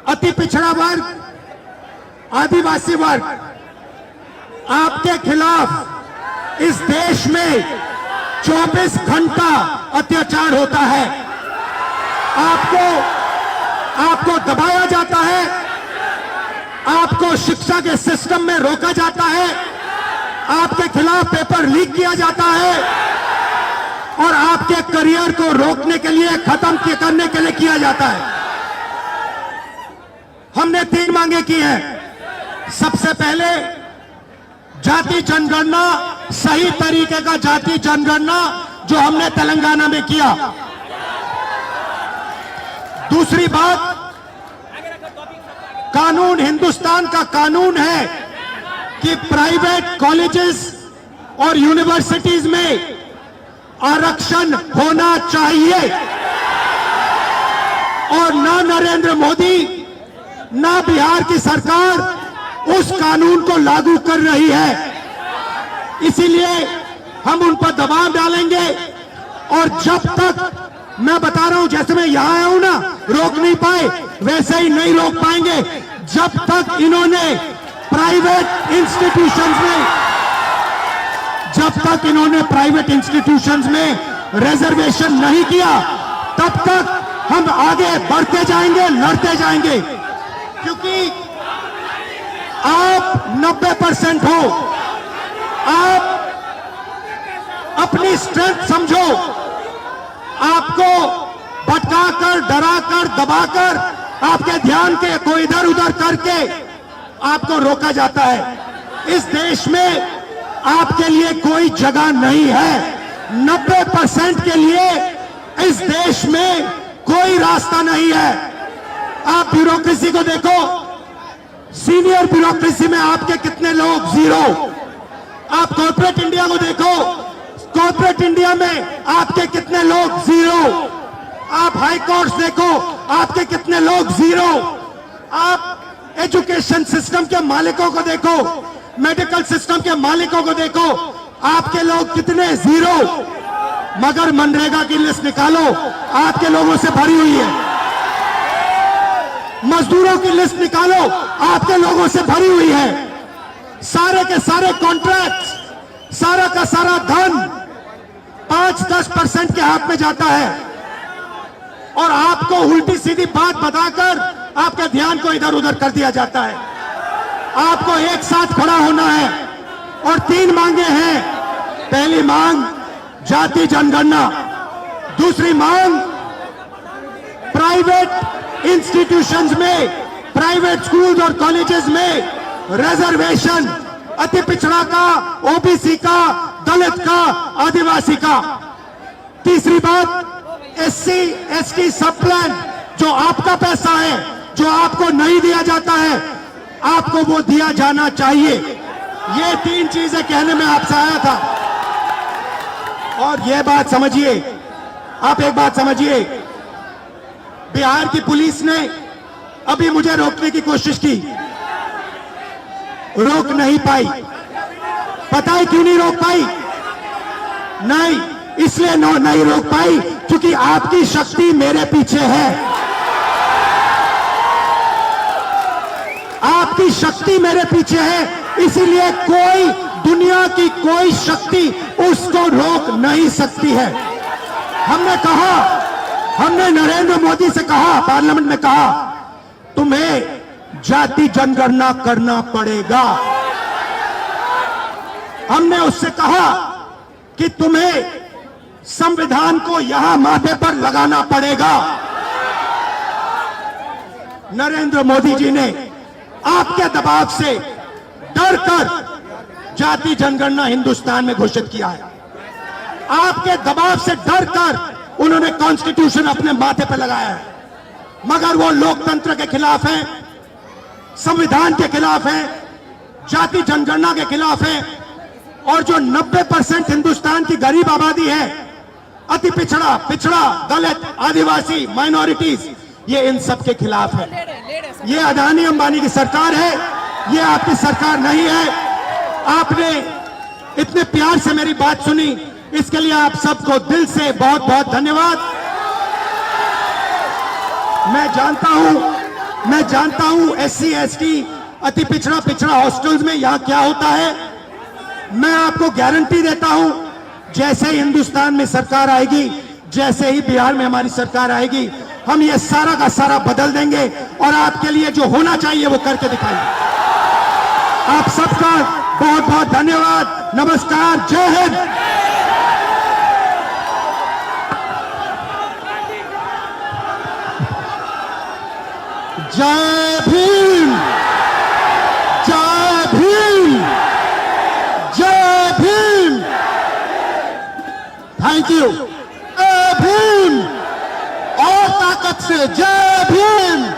अति पिछड़ा वर्ग, आदिवासी वर्ग, आपके खिलाफ इस देश में 24 घंटा अत्याचार होता है। आपको दबाया जाता है, आपको शिक्षा के सिस्टम में रोका जाता है, आपके खिलाफ पेपर लीक किया जाता है और आपके करियर को रोकने के लिए, खत्म करने के लिए किया जाता है। हमने 3 मांगे की हैं। सबसे पहले जाति जनगणना, सही तरीके का जाति जनगणना जो हमने तेलंगाना में किया। दूसरी बात, कानून, हिंदुस्तान का कानून है कि प्राइवेट कॉलेजेस और यूनिवर्सिटीज में आरक्षण होना चाहिए और ना नरेंद्र मोदी ना बिहार की सरकार उस कानून को लागू कर रही है। इसीलिए हम उन पर दबाव डालेंगे और जब तक, मैं बता रहा हूं, जैसे मैं यहां आया हूं ना, रोक नहीं पाए, वैसे ही नहीं रोक पाएंगे जब तक इन्होंने प्राइवेट इंस्टीट्यूशंस में रिजर्वेशन नहीं किया, तब तक हम आगे बढ़ते जाएंगे, लड़ते जाएंगे। क्योंकि आप 90% हो, आप अपनी स्ट्रेंथ समझो। आपको भटकाकर, डराकर, दबाकर, आपके ध्यान को इधर उधर करके आपको रोका जाता है। इस देश में आपके लिए कोई जगह नहीं है। 90% के लिए इस देश में कोई रास्ता नहीं है। आप ब्यूरोक्रेसी को देखो, सीनियर ब्यूरोक्रेसी में आपके कितने लोग, 0। आप कॉर्पोरेट इंडिया को देखो, कॉर्पोरेट इंडिया में आपके कितने लोग, 0। आप हाई कोर्ट्स देखो, आपके कितने लोग, 0। आप एजुकेशन सिस्टम के मालिकों को देखो, मेडिकल सिस्टम के मालिकों को देखो, आपके लोग कितने, 0। मगर मनरेगा की लिस्ट निकालो, आपके लोगों से भरी हुई है। मजदूरों की लिस्ट निकालो, आपके लोगों से भरी हुई है। सारे के सारे कॉन्ट्रैक्ट्स, सारा का सारा धन 5-10% के हाथ में जाता है और आपको उल्टी सीधी बात बताकर आपके ध्यान को इधर उधर कर दिया जाता है। आपको एक साथ खड़ा होना है और 3 मांगे हैं। पहली मांग जाति जनगणना, दूसरी मांग प्राइवेट इंस्टीट्यूशंस में, प्राइवेट स्कूल्स और कॉलेजेस में रिजर्वेशन, अति पिछड़ा का, ओबीसी का, दलित का, आदिवासी का। तीसरी बात, एससी एसटी सब प्लान, जो आपका पैसा है, जो आपको नहीं दिया जाता है, आपको वो दिया जाना चाहिए। ये 3 चीजें कहने में आपसे आया था। और ये बात समझिए, आप एक बात समझिए, बिहार की पुलिस ने अभी मुझे रोकने की कोशिश की, रोक नहीं पाई। पता है क्यों नहीं रोक पाई? नहीं, इसलिए नहीं रोक पाई क्योंकि आपकी शक्ति मेरे पीछे है। आपकी शक्ति मेरे पीछे है, इसीलिए कोई, दुनिया की कोई शक्ति उसको रोक नहीं सकती है। हमने कहा, हमने नरेंद्र मोदी से कहा, पार्लियामेंट में कहा, तुम्हें जाति जनगणना करना पड़ेगा। हमने उससे कहा कि तुम्हें संविधान को यहां माथे पर लगाना पड़ेगा। नरेंद्र मोदी जी ने आपके दबाव से डरकर जाति जनगणना हिंदुस्तान में घोषित किया है। आपके दबाव से डरकर उन्होंने कॉन्स्टिट्यूशन अपने माथे पर लगाया है। मगर वो लोकतंत्र के खिलाफ है, संविधान के खिलाफ है, जाति जनगणना के खिलाफ है। और जो 90% हिंदुस्तान की गरीब आबादी है, अति पिछड़ा, दलित, आदिवासी, माइनॉरिटीज, ये इन सब के खिलाफ है। ये अदानी अंबानी की सरकार है, ये आपकी सरकार नहीं है। आपने इतने प्यार से मेरी बात सुनी, इसके लिए आप सबको दिल से बहुत बहुत धन्यवाद। मैं जानता हूं मैं जानता हूं SC ST अति पिछड़ा हॉस्टल्स में यहां क्या होता है। मैं आपको गारंटी देता हूं, जैसे ही हिंदुस्तान में सरकार आएगी, जैसे ही बिहार में हमारी सरकार आएगी, हम ये सारा का सारा बदल देंगे और आपके लिए जो होना चाहिए वो करके दिखाएंगे। आप सबका बहुत बहुत धन्यवाद। नमस्कार। जय हिंद। जय भीम, जय भीम, जय भीम। Thank you. जय भीम। और ताकत से जय भीम।